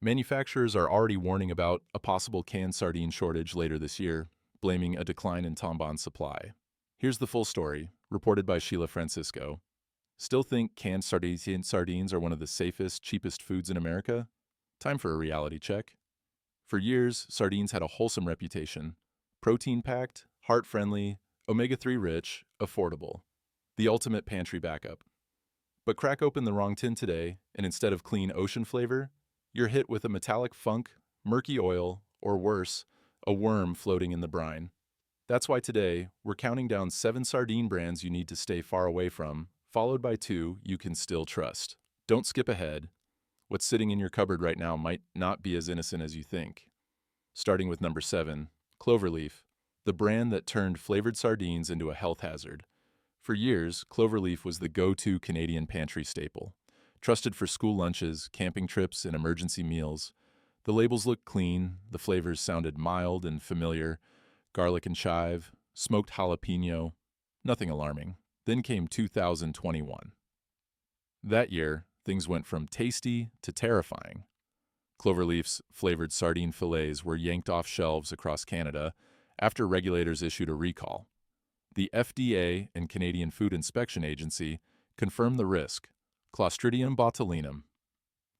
Manufacturers are already warning about a possible canned sardine shortage later this year, blaming a decline in Tombon supply. Here's the full story, reported by Sheila Francisco. Still think canned sardines are one of the safest, cheapest foods in America? Time for a reality check. For years, sardines had a wholesome reputation. Protein-packed, heart-friendly, omega-3 rich, affordable. The ultimate pantry backup. But crack open the wrong tin today, and instead of clean ocean flavor, you're hit with a metallic funk, murky oil, or worse, a worm floating in the brine. That's why today, we're counting down 7 sardine brands you need to stay far away from, followed by 2 you can still trust. Don't skip ahead. What's sitting in your cupboard right now might not be as innocent as you think. Starting with number 7, Cloverleaf, the brand that turned flavored sardines into a health hazard. For years, Cloverleaf was the go-to Canadian pantry staple. Trusted for school lunches, camping trips, and emergency meals. The labels looked clean, the flavors sounded mild and familiar. Garlic and chive, smoked jalapeno, nothing alarming. Then came 2021. That year, things went from tasty to terrifying. Cloverleaf's flavored sardine fillets were yanked off shelves across Canada after regulators issued a recall. The FDA and Canadian Food Inspection Agency confirmed the risk, Clostridium botulinum,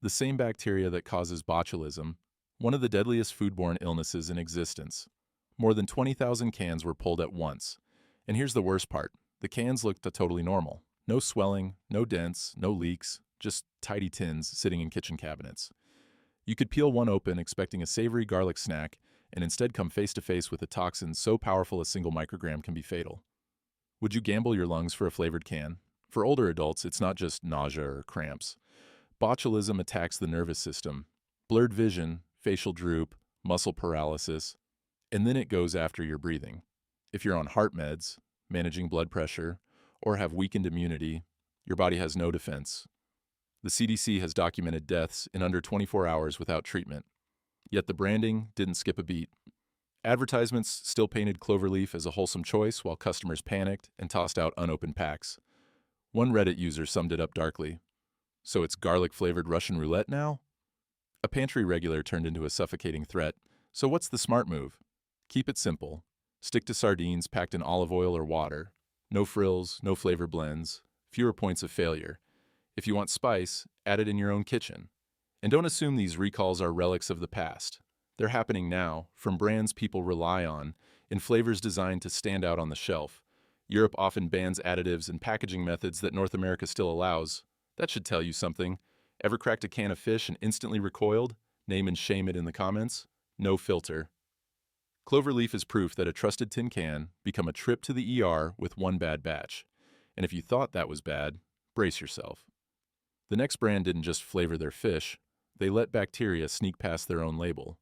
the same bacteria that causes botulism, one of the deadliest foodborne illnesses in existence. More than 20,000 cans were pulled at once. And here's the worst part. The cans looked totally normal. No swelling, no dents, no leaks, just tidy tins sitting in kitchen cabinets. You could peel one open expecting a savory garlic snack and instead come face to face with a toxin so powerful a single microgram can be fatal. Would you gamble your lungs for a flavored can? For older adults, it's not just nausea or cramps. Botulism attacks the nervous system. Blurred vision, facial droop, muscle paralysis, and then it goes after your breathing. If you're on heart meds, managing blood pressure, or have weakened immunity, your body has no defense. The CDC has documented deaths in under 24 hours without treatment. Yet the branding didn't skip a beat. Advertisements still painted Cloverleaf as a wholesome choice while customers panicked and tossed out unopened packs. One Reddit user summed it up darkly. So it's garlic-flavored Russian roulette now? A pantry regular turned into a suffocating threat. So what's the smart move? Keep it simple. Stick to sardines packed in olive oil or water. No frills, no flavor blends, fewer points of failure. If you want spice, add it in your own kitchen. And don't assume these recalls are relics of the past. They're happening now, from brands people rely on, in flavors designed to stand out on the shelf. Europe often bans additives and packaging methods that North America still allows. That should tell you something. Ever cracked a can of fish and instantly recoiled? Name and shame it in the comments. No filter. Cloverleaf is proof that a trusted tin can become a trip to the ER with one bad batch. And if you thought that was bad, brace yourself. The next brand didn't just flavor their fish, they let bacteria sneak past their own label.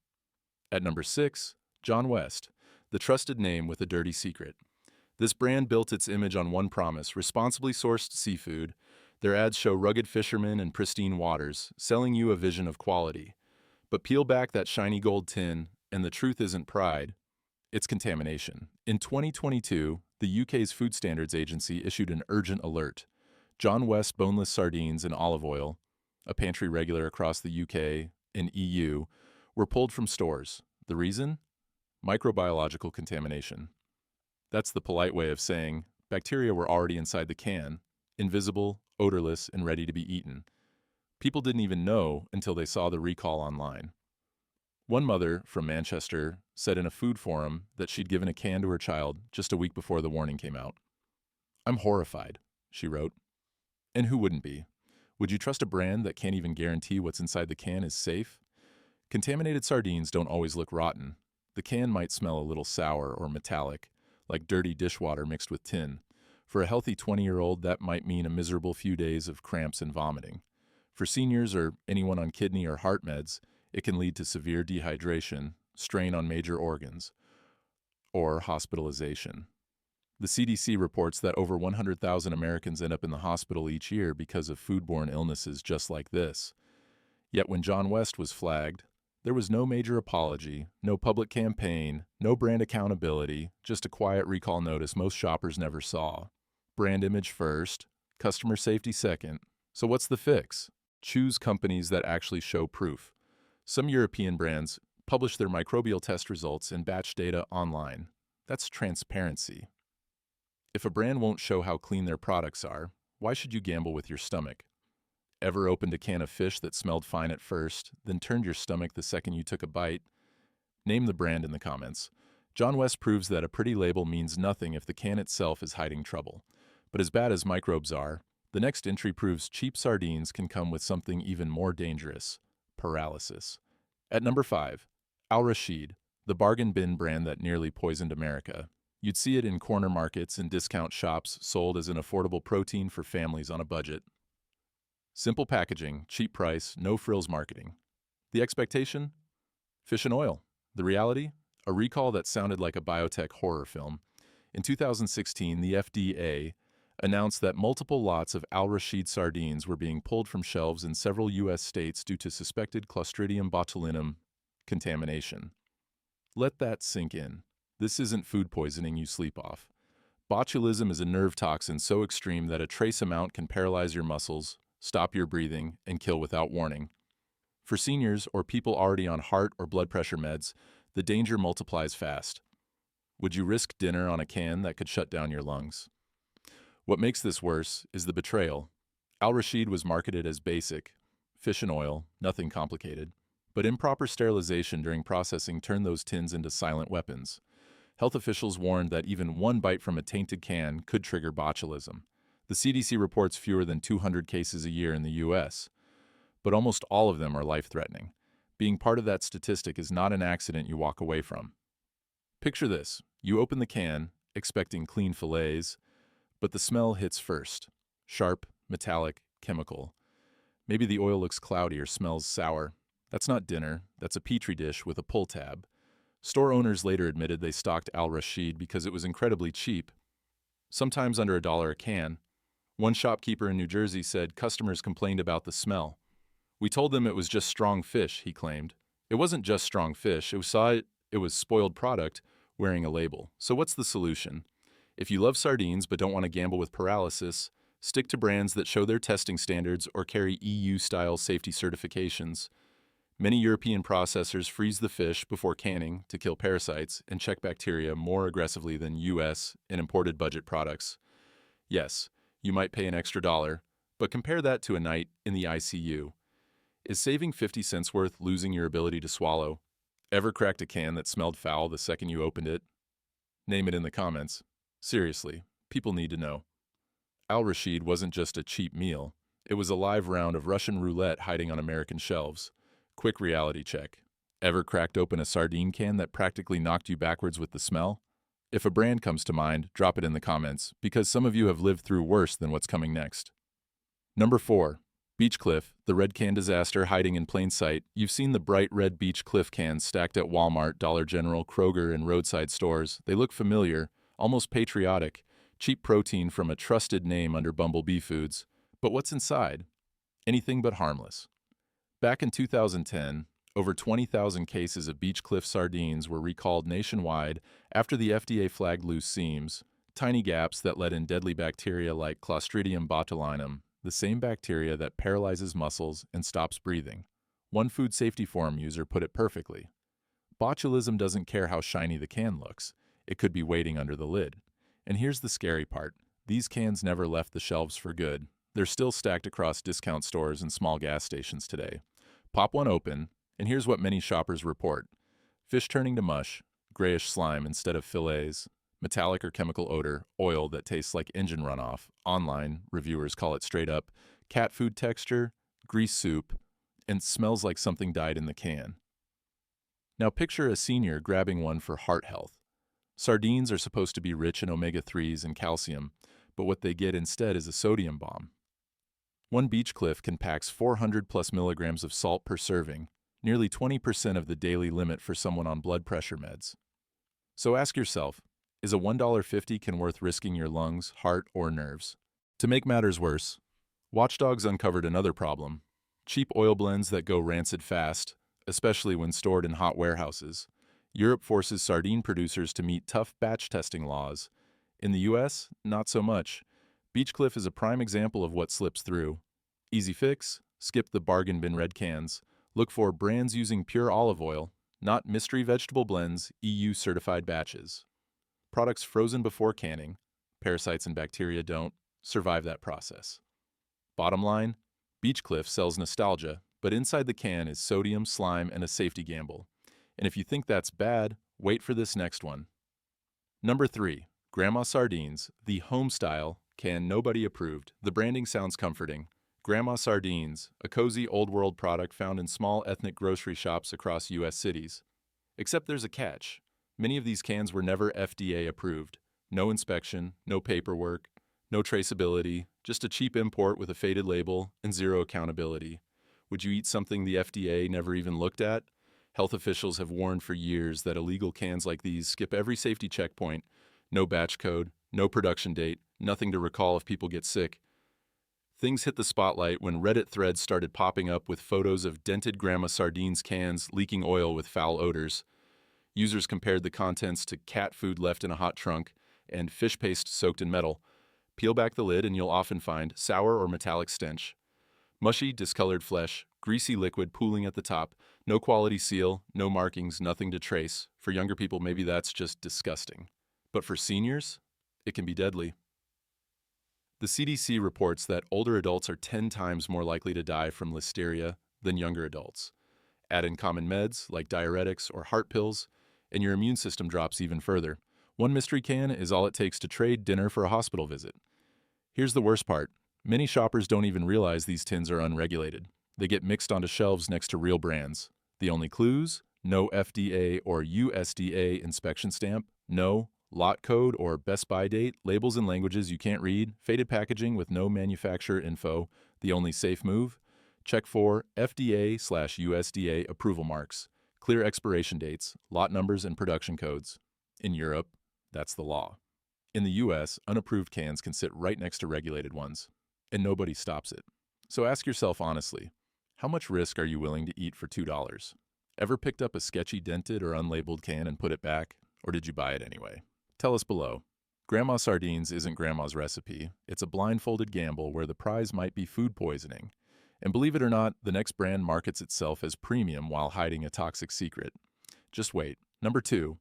At number 6, John West, the trusted name with a dirty secret. This brand built its image on one promise: responsibly sourced seafood. Their ads show rugged fishermen and pristine waters, selling you a vision of quality. But peel back that shiny gold tin, and the truth isn't pride, it's contamination. In 2022, the UK's Food Standards Agency issued an urgent alert. John West boneless sardines and olive oil, a pantry regular across the UK and EU, were pulled from stores. The reason? Microbiological contamination. That's the polite way of saying bacteria were already inside the can, invisible, odorless, and ready to be eaten. People didn't even know until they saw the recall online. One mother from Manchester said in a food forum that she'd given a can to her child just a week before the warning came out. "I'm horrified," she wrote. And who wouldn't be? Would you trust a brand that can't even guarantee what's inside the can is safe? Contaminated sardines don't always look rotten. The can might smell a little sour or metallic, like dirty dishwater mixed with tin. For a healthy 20-year-old, that might mean a miserable few days of cramps and vomiting. For seniors or anyone on kidney or heart meds, it can lead to severe dehydration, strain on major organs, or hospitalization. The CDC reports that over 100,000 Americans end up in the hospital each year because of foodborne illnesses just like this. Yet when John West was flagged, there was no major apology, no public campaign, no brand accountability, just a quiet recall notice most shoppers never saw. Brand image first, customer safety second. So what's the fix? Choose companies that actually show proof. Some European brands publish their microbial test results and batch data online. That's transparency. If a brand won't show how clean their products are, why should you gamble with your stomach? Ever opened a can of fish that smelled fine at first, then turned your stomach the second you took a bite? Name the brand in the comments. John West proves that a pretty label means nothing if the can itself is hiding trouble. But as bad as microbes are, the next entry proves cheap sardines can come with something even more dangerous: paralysis. At number 5, Al Rashid, the bargain bin brand that nearly poisoned America. You'd see it in corner markets and discount shops, sold as an affordable protein for families on a budget. Simple packaging, cheap price, no frills marketing. The expectation? Fish and oil. The reality? A recall that sounded like a biotech horror film. In 2016, the FDA announced that multiple lots of Al Rashid sardines were being pulled from shelves in several U.S. states due to suspected Clostridium botulinum contamination. Let that sink in. This isn't food poisoning you sleep off. Botulism is a nerve toxin so extreme that a trace amount can paralyze your muscles, stop your breathing, and kill without warning. For seniors or people already on heart or blood pressure meds, the danger multiplies fast. Would you risk dinner on a can that could shut down your lungs? What makes this worse is the betrayal. Al Rashid was marketed as basic, fish and oil, nothing complicated. But improper sterilization during processing turned those tins into silent weapons. Health officials warned that even one bite from a tainted can could trigger botulism. The CDC reports fewer than 200 cases a year in the U.S., but almost all of them are life-threatening. Being part of that statistic is not an accident you walk away from. Picture this. You open the can, expecting clean fillets, but the smell hits first. Sharp, metallic, chemical. Maybe the oil looks cloudy or smells sour. That's not dinner, that's a petri dish with a pull tab. Store owners later admitted they stocked Al Rashid because it was incredibly cheap, sometimes under $1 a can. One shopkeeper in New Jersey said customers complained about the smell. We told them it was just strong fish, he claimed. It wasn't just strong fish, it was spoiled product wearing a label. So what's the solution? If you love sardines but don't want to gamble with paralysis, stick to brands that show their testing standards or carry EU-style safety certifications. Many European processors freeze the fish before canning to kill parasites and check bacteria more aggressively than US and imported budget products. Yes, you might pay an extra $1, but compare that to a night in the ICU. Is saving 50 cents worth losing your ability to swallow? Ever cracked a can that smelled foul the second you opened it? Name it in the comments. Seriously, people need to know. Al Rashid wasn't just a cheap meal. It was a live round of Russian roulette hiding on American shelves. Quick reality check. Ever cracked open a sardine can that practically knocked you backwards with the smell? If a brand comes to mind, drop it in the comments, because some of you have lived through worse than what's coming next. Number 4. Beach Cliff, the red can disaster hiding in plain sight. You've seen the bright red Beach Cliff cans stacked at Walmart, Dollar General, Kroger, and roadside stores. They look familiar, almost patriotic, cheap protein from a trusted name under Bumblebee Foods. But what's inside? Anything but harmless. Back in 2010, over 20,000 cases of Beach Cliff sardines were recalled nationwide after the FDA flagged loose seams, tiny gaps that let in deadly bacteria like Clostridium botulinum, the same bacteria that paralyzes muscles and stops breathing. One food safety forum user put it perfectly. Botulism doesn't care how shiny the can looks. It could be waiting under the lid. And here's the scary part. These cans never left the shelves for good. They're still stacked across discount stores and small gas stations today. Pop one open, and here's what many shoppers report. Fish turning to mush, grayish slime instead of fillets, metallic or chemical odor, oil that tastes like engine runoff. Online, reviewers call it straight up cat food texture, grease soup, and smells like something died in the can. Now picture a senior grabbing one for heart health. Sardines are supposed to be rich in omega-3s and calcium, but what they get instead is a sodium bomb. One Beach Cliff can pack 400 plus milligrams of salt per serving, nearly 20% of the daily limit for someone on blood pressure meds. So ask yourself, is a $1.50 can worth risking your lungs, heart, or nerves? To make matters worse, Watchdogs uncovered another problem: cheap oil blends that go rancid fast, especially when stored in hot warehouses. Europe forces sardine producers to meet tough batch testing laws. In the U.S., not so much. Beach Cliff is a prime example of what slips through. Easy fix: skip the bargain bin red cans. Look for brands using pure olive oil, not mystery vegetable blends, EU-certified batches. Products frozen before canning, parasites and bacteria don't survive that process. Bottom line, Beachcliff sells nostalgia, but inside the can is sodium, slime, and a safety gamble. And if you think that's bad, wait for this next one. Number 3. Grandma Sardines, the home style, can nobody approved. The branding sounds comforting. Grandma Sardines, a cozy old-world product found in small ethnic grocery shops across U.S. cities. Except there's a catch. Many of these cans were never FDA approved. No inspection, no paperwork, no traceability, just a cheap import with a faded label and zero accountability. Would you eat something the FDA never even looked at? Health officials have warned for years that illegal cans like these skip every safety checkpoint. No batch code, no production date, nothing to recall if people get sick. Things hit the spotlight when Reddit threads started popping up with photos of dented Grandma Sardines cans leaking oil with foul odors. Users compared the contents to cat food left in a hot trunk and fish paste soaked in metal. Peel back the lid and you'll often find sour or metallic stench. Mushy, discolored flesh, greasy liquid pooling at the top, no quality seal, no markings, nothing to trace. For younger people, maybe that's just disgusting. But for seniors, it can be deadly. The CDC reports that older adults are 10 times more likely to die from listeria than younger adults. Add in common meds like diuretics or heart pills, and your immune system drops even further. One mystery can is all it takes to trade dinner for a hospital visit. Here's the worst part. Many shoppers don't even realize these tins are unregulated. They get mixed onto shelves next to real brands. The only clues? No FDA or USDA inspection stamp, no lot code or best by date, labels in languages you can't read, faded packaging with no manufacturer info. The only safe move? Check for FDA/USDA approval marks, clear expiration dates, lot numbers, and production codes. In Europe, that's the law. In the US, unapproved cans can sit right next to regulated ones, and nobody stops it. So ask yourself honestly, how much risk are you willing to eat for $2? Ever picked up a sketchy dented or unlabeled can and put it back? Or did you buy it anyway? Tell us below. Grandma Sardines isn't Grandma's recipe. It's a blindfolded gamble where the prize might be food poisoning. And believe it or not, the next brand markets itself as premium while hiding a toxic secret. Just wait. Number 2.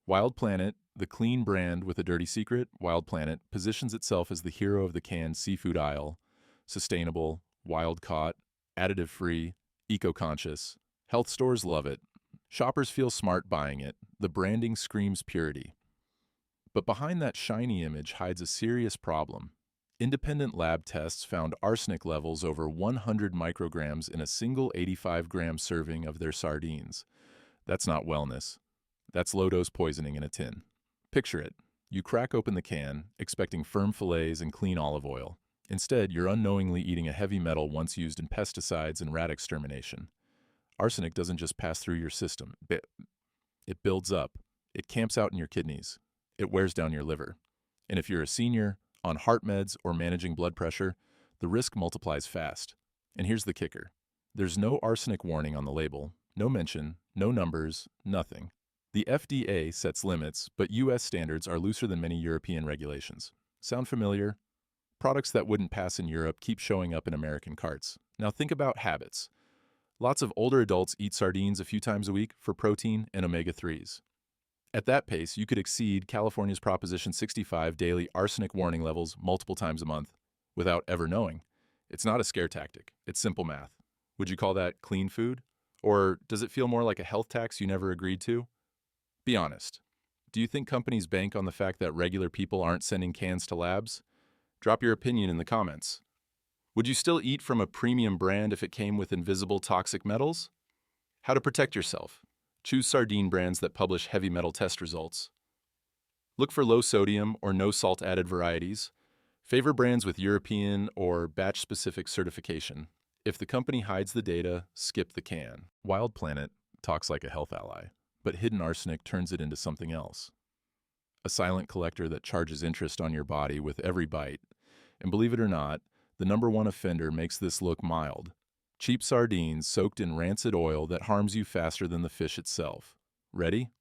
Wild Planet, the clean brand with a dirty secret. Wild Planet positions itself as the hero of the canned seafood aisle. Sustainable, wild-caught, additive-free, eco-conscious. Health stores love it. Shoppers feel smart buying it. The branding screams purity. But behind that shiny image hides a serious problem. Independent lab tests found arsenic levels over 100 micrograms in a single 85-gram serving of their sardines. That's not wellness. That's low-dose poisoning in a tin. Picture it. You crack open the can, expecting firm fillets and clean olive oil. Instead, you're unknowingly eating a heavy metal once used in pesticides and rat extermination. Arsenic doesn't just pass through your system. It builds up. It camps out in your kidneys. It wears down your liver. And if you're a senior, on heart meds, or managing blood pressure, the risk multiplies fast. And here's the kicker. There's no arsenic warning on the label, no mention, no numbers, nothing. The FDA sets limits, but U.S. standards are looser than many European regulations. Sound familiar? Products that wouldn't pass in Europe keep showing up in American carts. Now think about habits. Lots of older adults eat sardines a few times a week for protein and omega-3s. At that pace, you could exceed California's Proposition 65 daily arsenic warning levels multiple times a month without ever knowing. It's not a scare tactic. It's simple math. Would you call that clean food? Or does it feel more like a health tax you never agreed to? Be honest. Do you think companies bank on the fact that regular people aren't sending cans to labs? Drop your opinion in the comments. Would you still eat from a premium brand if it came with invisible toxic metals? How to protect yourself. Choose sardine brands that publish heavy metal test results. Look for low sodium or no salt added varieties. Favor brands with European or batch-specific certification. If the company hides the data, skip the can. Wild Planet talks like a health ally, but hidden arsenic turns it into something else. A silent collector that charges interest on your body with every bite. And believe it or not, the #1 offender makes this look mild. Cheap sardines soaked in rancid oil that harms you faster than the fish itself. Ready?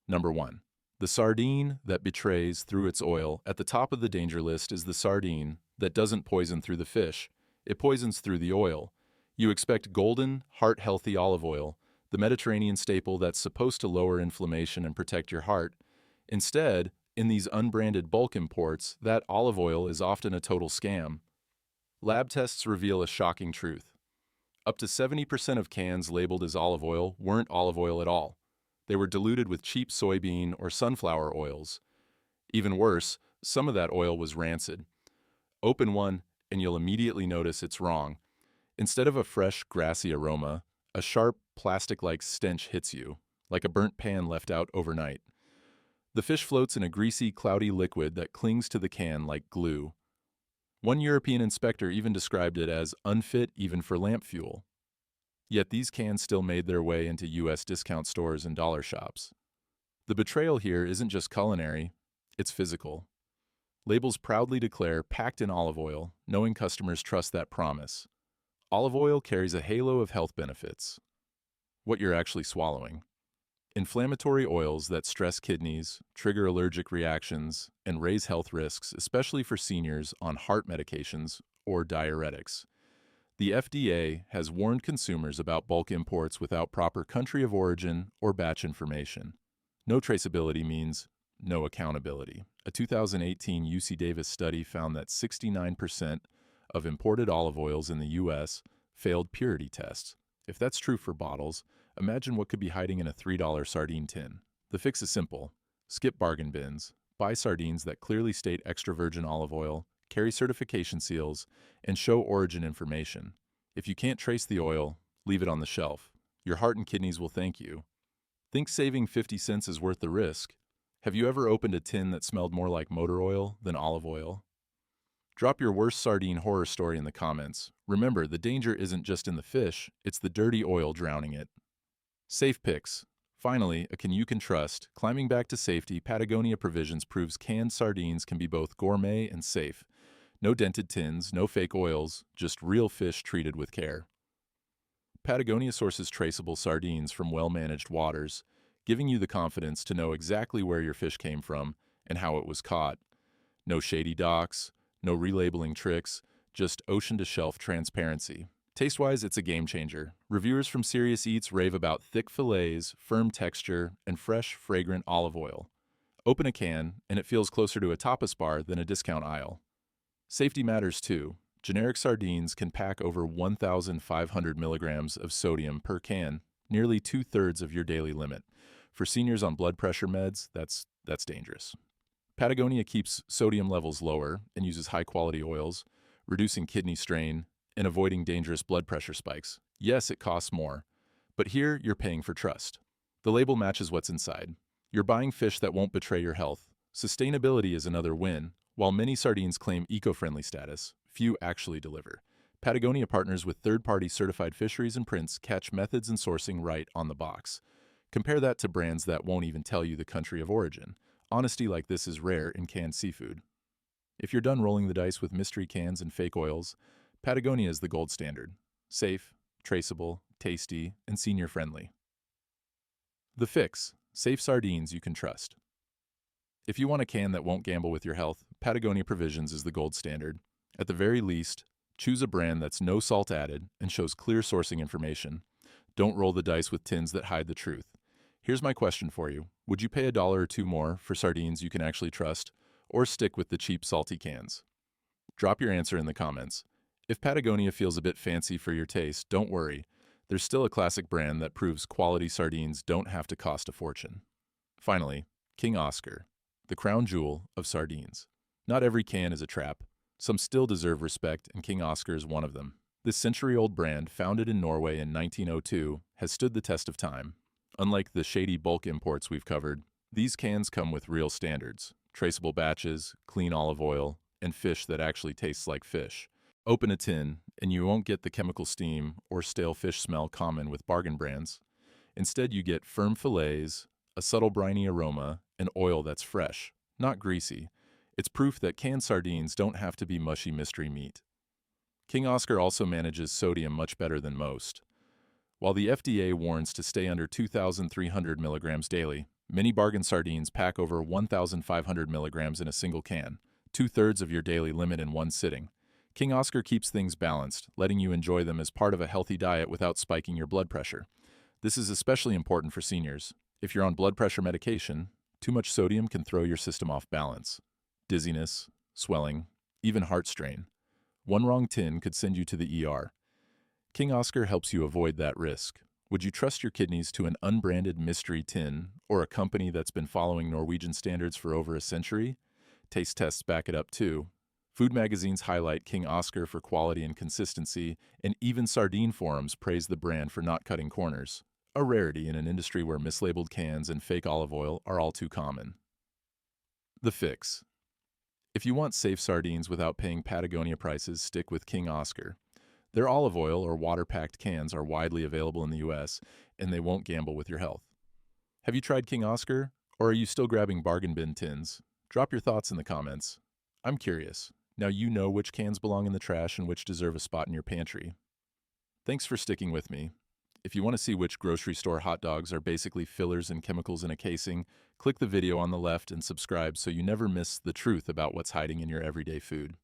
Number 1. The sardine that betrays through its oil. At the top of the danger list is the sardine that doesn't poison through the fish. It poisons through the oil. You expect golden, heart-healthy olive oil, the Mediterranean staple that's supposed to lower inflammation and protect your heart. Instead, in these unbranded bulk imports, that olive oil is often a total scam. Lab tests reveal a shocking truth. Up to 70% of cans labeled as olive oil weren't olive oil at all. They were diluted with cheap soybean or sunflower oils. Even worse, some of that oil was rancid. Open one, and you'll immediately notice it's wrong. Instead of a fresh, grassy aroma, a sharp, plastic-like stench hits you, like a burnt pan left out overnight. The fish floats in a greasy, cloudy liquid that clings to the can like glue. One European inspector even described it as unfit even for lamp fuel. Yet these cans still made their way into U.S. discount stores and dollar shops. The betrayal here isn't just culinary, it's physical. Labels proudly declare packed in olive oil, knowing customers trust that promise. Olive oil carries a halo of health benefits. What you're actually swallowing. Inflammatory oils that stress kidneys, trigger allergic reactions, and raise health risks, especially for seniors on heart medications or diuretics. The FDA has warned consumers about bulk imports without proper country of origin or batch information. No traceability means no accountability. A 2018 UC Davis study found that 69% of imported olive oils in the U.S. failed purity tests. If that's true for bottles, imagine what could be hiding in a $3 sardine tin. The fix is simple. Skip bargain bins. Buy sardines that clearly state extra virgin olive oil, carry certification seals, and show origin information. If you can't trace the oil, leave it on the shelf. Your heart and kidneys will thank you. Think saving 50 cents is worth the risk. Have you ever opened a tin that smelled more like motor oil than olive oil? Drop your worst sardine horror story in the comments. Remember, the danger isn't just in the fish, it's the dirty oil drowning it. Safe picks. Finally, a can you can trust. Climbing back to safety, Patagonia Provisions proves canned sardines can be both gourmet and safe. No dented tins, no fake oils, just real fish treated with care. Patagonia sources traceable sardines from well-managed waters, giving you the confidence to know exactly where your fish came from and how it was caught. No shady docks, no relabeling tricks, just ocean-to-shelf transparency. Taste-wise, it's a game-changer. Reviewers from Serious Eats rave about thick fillets, firm texture, and fresh, fragrant olive oil. Open a can, and it feels closer to a tapas bar than a discount aisle. Safety matters too. Generic sardines can pack over 1,500 milligrams of sodium per can, nearly 2/3 of your daily limit. For seniors on blood pressure meds, that's dangerous. Patagonia keeps sodium levels lower and uses high-quality oils, reducing kidney strain and avoiding dangerous blood pressure spikes. Yes, it costs more, but here you're paying for trust. The label matches what's inside. You're buying fish that won't betray your health. Sustainability is another win. While many sardines claim eco-friendly status, few actually deliver. Patagonia partners with third-party certified fisheries and prints catch methods and sourcing right on the box. Compare that to brands that won't even tell you the country of origin. Honesty like this is rare in canned seafood. If you're done rolling the dice with mystery cans and fake oils, Patagonia is the gold standard. Safe, traceable, tasty, and senior-friendly. The fix: safe sardines you can trust. If you want a can that won't gamble with your health, Patagonia Provisions is the gold standard. At the very least, choose a brand that's no salt added and shows clear sourcing information. Don't roll the dice with tins that hide the truth. Here's my question for you. Would you pay $1 or $2 more for sardines you can actually trust, or stick with the cheap, salty cans? Drop your answer in the comments. If Patagonia feels a bit fancy for your taste, don't worry. There's still a classic brand that proves quality sardines don't have to cost a fortune. Finally, King Oscar, the crown jewel of sardines. Not every can is a trap. Some still deserve respect, and King Oscar is one of them. This century-old brand, founded in Norway in 1902, has stood the test of time. Unlike the shady bulk imports we've covered, these cans come with real standards: traceable batches, clean olive oil, and fish that actually tastes like fish. Open a tin, and you won't get the chemical steam or stale fish smell common with bargain brands. Instead, you get firm fillets, a subtle briny aroma, and oil that's fresh, not greasy. It's proof that canned sardines don't have to be mushy mystery meat. King Oscar also manages sodium much better than most. While the FDA warns to stay under 2,300 milligrams daily, many bargain sardines pack over 1,500 milligrams in a single can, 2/3 of your daily limit in one sitting. King Oscar keeps things balanced, letting you enjoy them as part of a healthy diet without spiking your blood pressure. This is especially important for seniors. If you're on blood pressure medication, too much sodium can throw your system off balance. Dizziness, swelling, even heart strain. One wrong tin could send you to the ER. King Oscar helps you avoid that risk. Would you trust your kidneys to an unbranded mystery tin or a company that's been following Norwegian standards for over a century? Taste tests back it up too. Food magazines highlight King Oscar for quality and consistency, and even Sardine forums praise the brand for not cutting corners, a rarity in an industry where mislabeled cans and fake olive oil are all too common. The fix. If you want safe sardines without paying Patagonia prices, stick with King Oscar. Their olive oil or water-packed cans are widely available in the US, and they won't gamble with your health. Have you tried King Oscar, or are you still grabbing bargain bin tins? Drop your thoughts in the comments. I'm curious. Now you know which cans belong in the trash and which deserve a spot in your pantry. Thanks for sticking with me. If you want to see which grocery store hot dogs are basically fillers and chemicals in a casing, click the video on the left and subscribe so you never miss the truth about what's hiding in your everyday food.